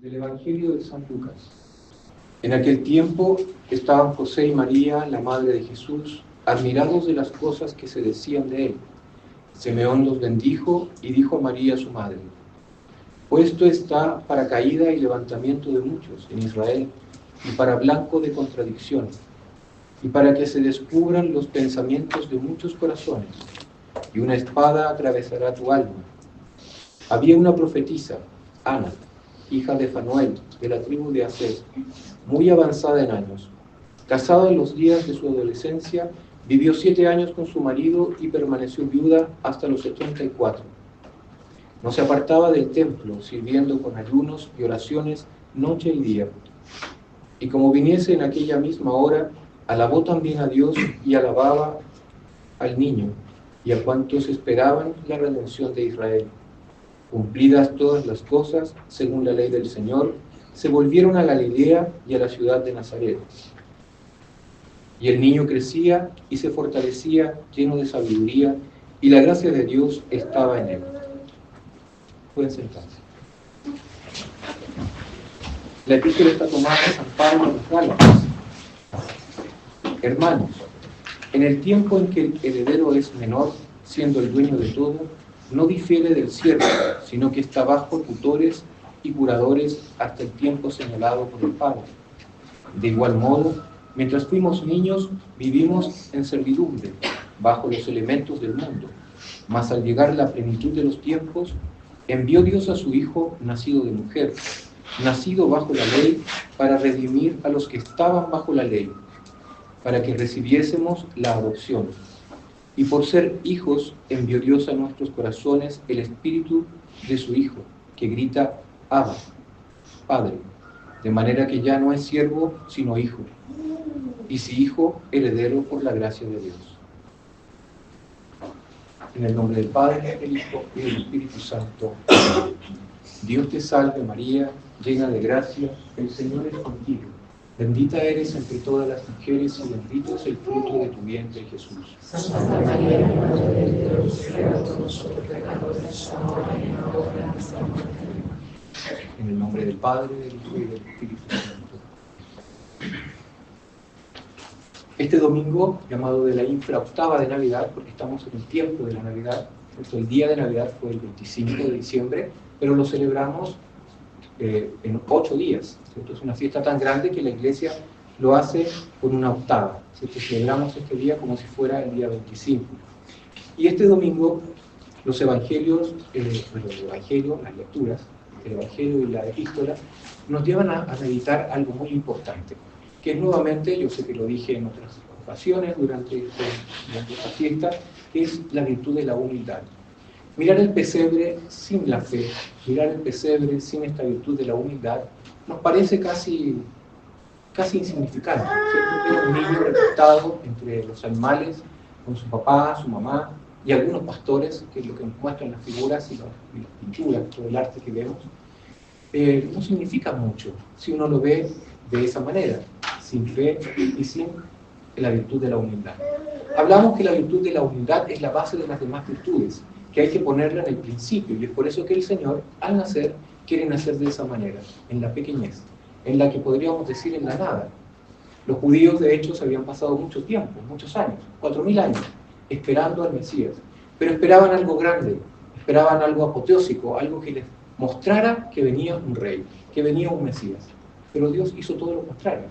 Del Evangelio de San Lucas. En aquel tiempo estaban José y María, la madre de Jesús, admirados de las cosas que se decían de él. Simeón los bendijo y dijo a María su madre: puesto está para caída y levantamiento de muchos en Israel, y para blanco de contradicciones, y para que se descubran los pensamientos de muchos corazones, y una espada atravesará tu alma. Había una profetisa, Ana, hija de Fanuel, de la tribu de Aser, muy avanzada en años. Casada en los días de su adolescencia, vivió 7 años con su marido y permaneció viuda hasta los 74. No se apartaba del templo, sirviendo con ayunos y oraciones noche y día. Y como viniese en aquella misma hora, alabó también a Dios y alababa al niño y a cuantos esperaban la redención de Israel. Cumplidas todas las cosas, según la ley del Señor, se volvieron a Galilea y a la ciudad de Nazaret. Y el niño crecía y se fortalecía, lleno de sabiduría, y la gracia de Dios estaba en él. Pueden sentarse. La epístola está tomada de San Pablo a los Gálatas. Hermanos, en el tiempo en que el heredero es menor, siendo el dueño de todo, no difiere del siervo, sino que está bajo tutores y curadores hasta el tiempo señalado por el Padre. De igual modo, mientras fuimos niños, vivimos en servidumbre, bajo los elementos del mundo. Mas al llegar la plenitud de los tiempos, envió Dios a su Hijo, nacido de mujer, nacido bajo la ley, para redimir a los que estaban bajo la ley, para que recibiésemos la adopción. Y por ser hijos, envió Dios a nuestros corazones el Espíritu de su Hijo, que grita: Abba, Padre, de manera que ya no es siervo, sino hijo. Y si hijo, heredero por la gracia de Dios. En el nombre del Padre, del Hijo y del Espíritu Santo. Dios te salve María, llena de gracia, el Señor es contigo. Bendita eres entre todas las mujeres y bendito es el fruto de tu vientre, Jesús. Santa María, Madre de Dios, ruega por nosotros pecadores, ahora y en la hora de nuestra muerte. En el nombre del Padre, del Hijo y del Espíritu Santo. Este domingo, llamado de la infraoctava de Navidad, porque estamos en el tiempo de la Navidad, el día de Navidad fue el 25 de diciembre, pero lo celebramos en 8 días. ¿Cierto? Es una fiesta tan grande que la Iglesia lo hace con una octava. ¿Cierto? Celebramos este día como si fuera el día 25. Y este domingo, los evangelios, las lecturas, el evangelio y la epístola, nos llevan a meditar algo muy importante, que es nuevamente, yo sé que lo dije en otras ocasiones durante esta fiesta, es la virtud de la humildad. Mirar el pesebre sin la fe, mirar el pesebre sin esta virtud de la humildad, nos parece casi insignificante. Siempre un niño recostado entre los animales, con su papá, su mamá, y algunos pastores, que es lo que nos muestran las figuras y las pinturas, todo el arte que vemos, no significa mucho si uno lo ve de esa manera, sin fe y sin la virtud de la humildad. Hablamos que la virtud de la humildad es la base de las demás virtudes, que hay que ponerla en el principio, y es por eso que el Señor, al nacer, quiere nacer de esa manera, en la pequeñez, en la que podríamos decir en la nada. Los judíos, de hecho, se habían pasado mucho tiempo, muchos años, 4000 años, esperando al Mesías, pero esperaban algo grande, esperaban algo apoteósico, algo que les mostrara que venía un rey, que venía un Mesías. Pero Dios hizo todo lo contrario.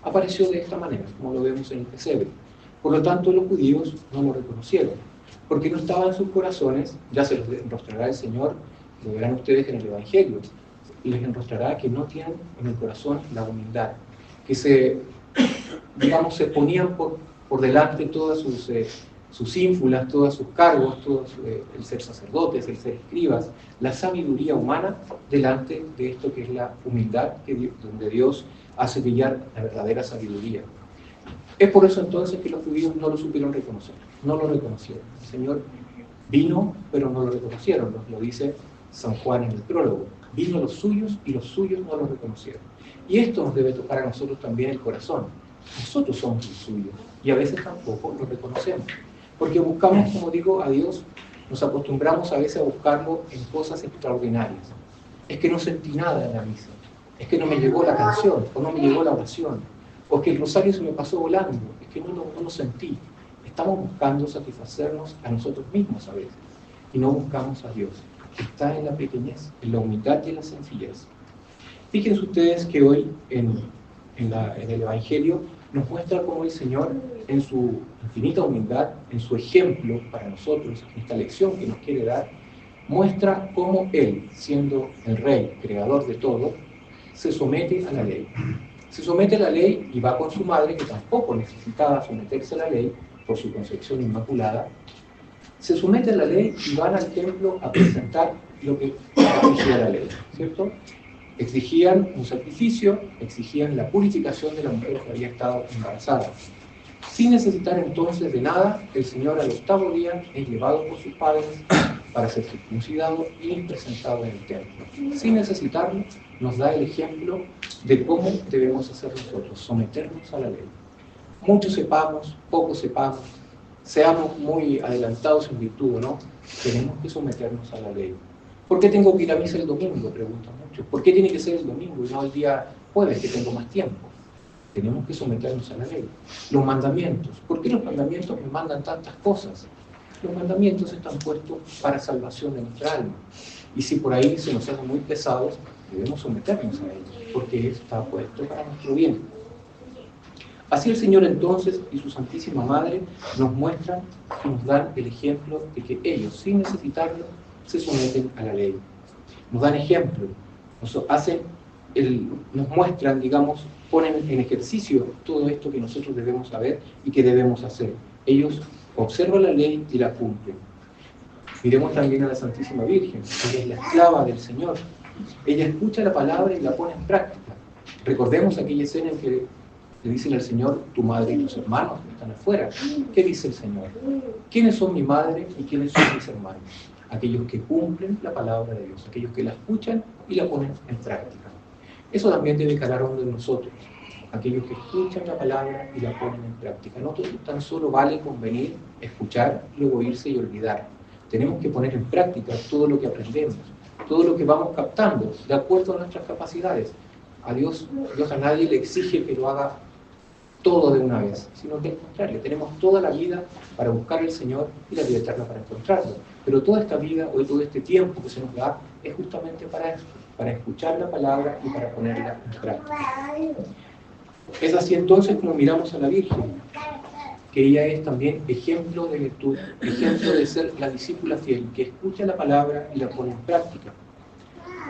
Apareció de esta manera, como lo vemos en el pesebre. Por lo tanto, los judíos no lo reconocieron, porque no estaba en sus corazones. Ya se los enrostrará el Señor, lo verán ustedes en el Evangelio, les enrostrará que no tienen en el corazón la humildad, que se ponían por delante todas sus ínfulas, todos sus cargos, el ser sacerdotes, el ser escribas, la sabiduría humana delante de esto que es la humildad, donde Dios hace brillar la verdadera sabiduría. Es por eso entonces que los judíos no lo supieron reconocer, no lo reconocieron. El Señor vino, pero no lo reconocieron, nos lo dice San Juan en el prólogo. Vino a los suyos y los suyos no lo reconocieron. Y esto nos debe tocar a nosotros también el corazón. Nosotros somos los suyos y a veces tampoco lo reconocemos. Porque buscamos, como digo, a Dios, nos acostumbramos a veces a buscarlo en cosas extraordinarias. Es que no sentí nada en la misa. es que no me llegó la canción, o no me llegó la oración, o es que el rosario se me pasó volando, es que no lo sentí. Estamos buscando satisfacernos a nosotros mismos a veces, y no buscamos a Dios. Está en la pequeñez, en la humildad y en la sencillez. Fíjense ustedes que hoy en el Evangelio nos muestra cómo el Señor, en su infinita humildad, en su ejemplo para nosotros, en esta lección que nos quiere dar, muestra cómo Él, siendo el Rey, creador de todo, se somete a la ley. Se somete a la ley y va con su madre, que tampoco necesitaba someterse a la ley por su concepción inmaculada. Se somete a la ley y van al templo a presentar lo que exigía la ley, ¿cierto? Exigían un sacrificio, exigían la purificación de la mujer que había estado embarazada. Sin necesitar entonces de nada, el Señor al 8º día es llevado por sus padres para ser circuncidado y presentado en el templo. Sin necesitarlo, nos da el ejemplo de cómo debemos hacer nosotros, someternos a la ley. Mucho sepamos, poco sepamos, seamos muy adelantados en virtud, ¿no? Tenemos que someternos a la ley. ¿Por qué tengo que ir a misa el domingo? Preguntan muchos. ¿Por qué tiene que ser el domingo y no el día jueves, que tengo más tiempo? Tenemos que someternos a la ley. Los mandamientos. ¿Por qué los mandamientos me mandan tantas cosas? Los mandamientos están puestos para salvación de nuestra alma. Y si por ahí se nos hacen muy pesados, debemos someternos a ellos, porque está puesto para nuestro bien. Así el Señor entonces y su Santísima Madre nos muestran y nos dan el ejemplo de que ellos, sin necesitarlo, se someten a la ley. Nos dan ejemplo, nos muestran, digamos, ponen en ejercicio todo esto que nosotros debemos saber y que debemos hacer. Ellos observan la ley y la cumplen. Miremos también a la Santísima Virgen, ella es la esclava del Señor. Ella escucha la palabra y la pone en práctica. Recordemos aquella escena en que le dicen al Señor, tu madre y tus hermanos están afuera. ¿Qué dice el Señor? ¿Quiénes son mi madre y quiénes son mis hermanos? Aquellos que cumplen la palabra de Dios, aquellos que la escuchan y la ponen en práctica. Eso también debe calar hondo en nosotros, aquellos que escuchan la palabra y la ponen en práctica. No tan solo vale convenir, escuchar, luego irse y olvidar. Tenemos que poner en práctica todo lo que aprendemos, todo lo que vamos captando, de acuerdo a nuestras capacidades. A Dios a nadie le exige que lo haga todo de una vez, sino que al contrario, tenemos toda la vida para buscar al Señor y la vida eterna para encontrarlo. Pero toda esta vida o todo este tiempo que se nos da es justamente para esto, para escuchar la palabra y para ponerla en práctica. Es así entonces como miramos a la Virgen, que ella es también ejemplo de virtud, ejemplo de ser la discípula fiel, que escucha la palabra y la pone en práctica.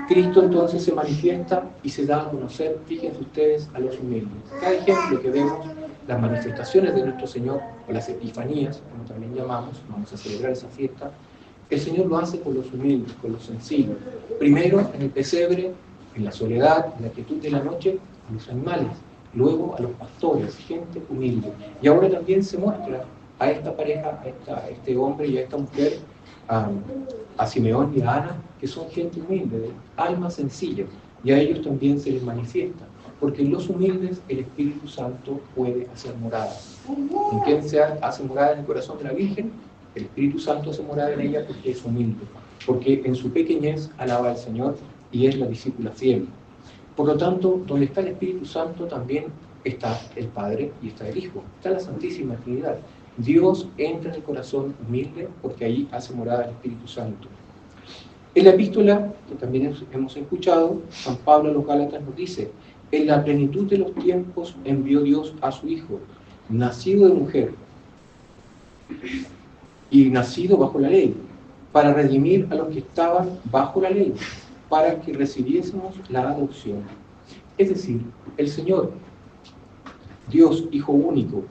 Cristo entonces se manifiesta y se da a conocer, fíjense ustedes, a los humildes. Cada ejemplo que vemos, las manifestaciones de nuestro Señor, o las epifanías, como también llamamos, vamos a celebrar esa fiesta, el Señor lo hace con los humildes, con los sencillos. Primero en el pesebre, en la soledad, en la quietud de la noche, a los animales. Luego a los pastores, gente humilde. Y ahora también se muestra a esta pareja, a este hombre y a esta mujer, a Simeón y a Ana, que son gente humilde, de alma sencilla, y a ellos también se les manifiesta, porque en los humildes el Espíritu Santo puede hacer morada. ¿En quién se hace morada? En el corazón de la Virgen. El Espíritu Santo hace morada en ella porque es humilde, porque en su pequeñez alaba al Señor y es la discípula fiel. Por lo tanto, donde está el Espíritu Santo también está el Padre y está el Hijo, está la Santísima Trinidad. Dios entra en el corazón humilde porque ahí hace morada el Espíritu Santo. En la epístola, que también hemos escuchado, San Pablo a los Gálatas nos dice: en la plenitud de los tiempos envió Dios a su Hijo, nacido de mujer y nacido bajo la ley, para redimir a los que estaban bajo la ley, para que recibiésemos la adopción. Es decir, el Señor, Dios Hijo único,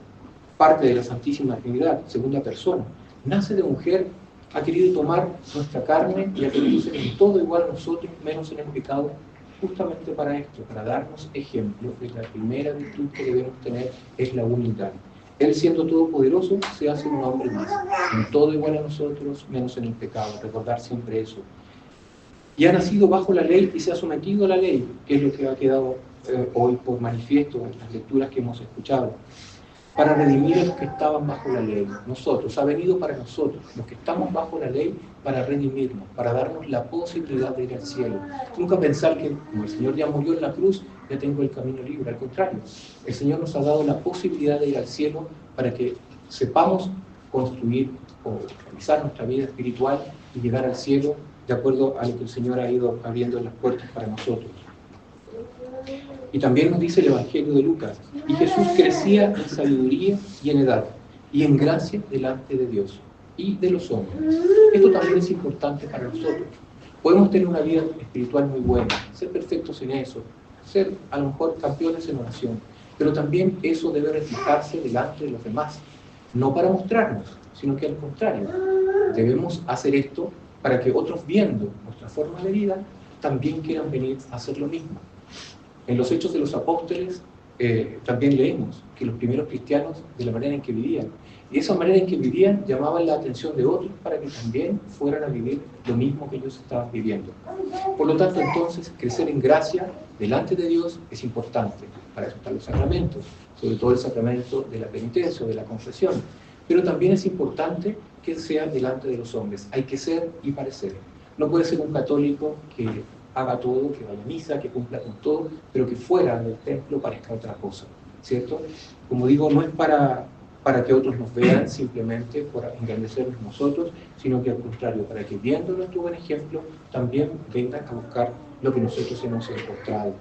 parte de la Santísima Trinidad, segunda persona, nace de mujer, ha querido tomar nuestra carne y ha querido ser en todo igual a nosotros, menos en el pecado, justamente para esto, para darnos ejemplo de que la primera virtud que debemos tener es la humildad. Él, siendo todopoderoso, se hace un hombre más, en todo igual a nosotros, menos en el pecado, recordar siempre eso. Y ha nacido bajo la ley y se ha sometido a la ley, que es lo que ha quedado hoy por manifiesto en las lecturas que hemos escuchado. para redimir a los que estaban bajo la ley. Nosotros, ha venido para nosotros, los que estamos bajo la ley, para redimirnos, para darnos la posibilidad de ir al cielo. Nunca pensar que, como el Señor ya murió en la cruz, ya tengo el camino libre. Al contrario, el Señor nos ha dado la posibilidad de ir al cielo para que sepamos construir o realizar nuestra vida espiritual y llegar al cielo de acuerdo a lo que el Señor ha ido abriendo las puertas para nosotros. Y también nos dice el Evangelio de Lucas, y Jesús crecía en sabiduría y en edad, y en gracia delante de Dios y de los hombres. Esto también es importante para nosotros. Podemos tener una vida espiritual muy buena, ser perfectos en eso, ser a lo mejor campeones en oración, pero también eso debe reflejarse delante de los demás, no para mostrarnos, sino que al contrario, debemos hacer esto para que otros, viendo nuestra forma de vida, también quieran venir a hacer lo mismo. En los Hechos de los Apóstoles también leemos que los primeros cristianos, de la manera en que vivían, y esa manera en que vivían llamaban la atención de otros para que también fueran a vivir lo mismo que ellos estaban viviendo. Por lo tanto, entonces, crecer en gracia delante de Dios es importante. Para eso están los sacramentos, sobre todo el sacramento de la penitencia o de la confesión. Pero también es importante que sea delante de los hombres. Hay que ser y parecer. No puede ser un católico que haga todo, que vaya a misa, que cumpla con todo, pero que fuera del templo parezca otra cosa, ¿cierto? Como digo, no es para que otros nos vean simplemente por engrandecernos nosotros, sino que al contrario, para que viendo nuestro buen ejemplo, también vengan a buscar lo que nosotros hemos encontrado.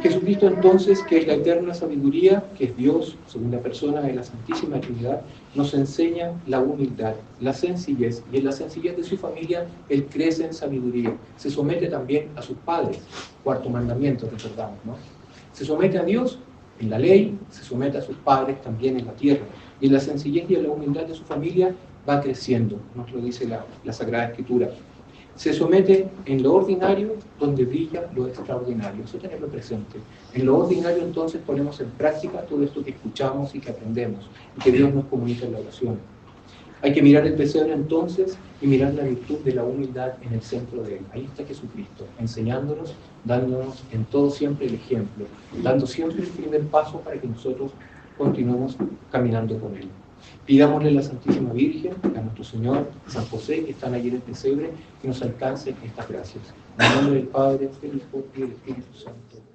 Jesucristo entonces, que es la eterna sabiduría, que es Dios, segunda persona de la Santísima Trinidad, nos enseña la humildad, la sencillez, y en la sencillez de su familia, Él crece en sabiduría. Se somete también a sus padres, cuarto mandamiento, recordamos, ¿no? Se somete a Dios en la ley, se somete a sus padres también en la tierra, y en la sencillez y en la humildad de su familia va creciendo, nos lo dice la Sagrada Escritura. Se somete en lo ordinario donde brilla lo extraordinario. Eso tenerlo presente. En lo ordinario entonces ponemos en práctica todo esto que escuchamos y que aprendemos y que Dios nos comunica en la oración. Hay que mirar el pesebre entonces y mirar la virtud de la humildad en el centro de él. Ahí está Jesucristo, enseñándonos, dándonos en todo siempre el ejemplo, dando siempre el primer paso para que nosotros continuemos caminando con él. Pidámosle a la Santísima Virgen, a nuestro Señor, San José, que están allí en el pesebre, que nos alcancen estas gracias. En el nombre del Padre, del Hijo y del Espíritu Santo.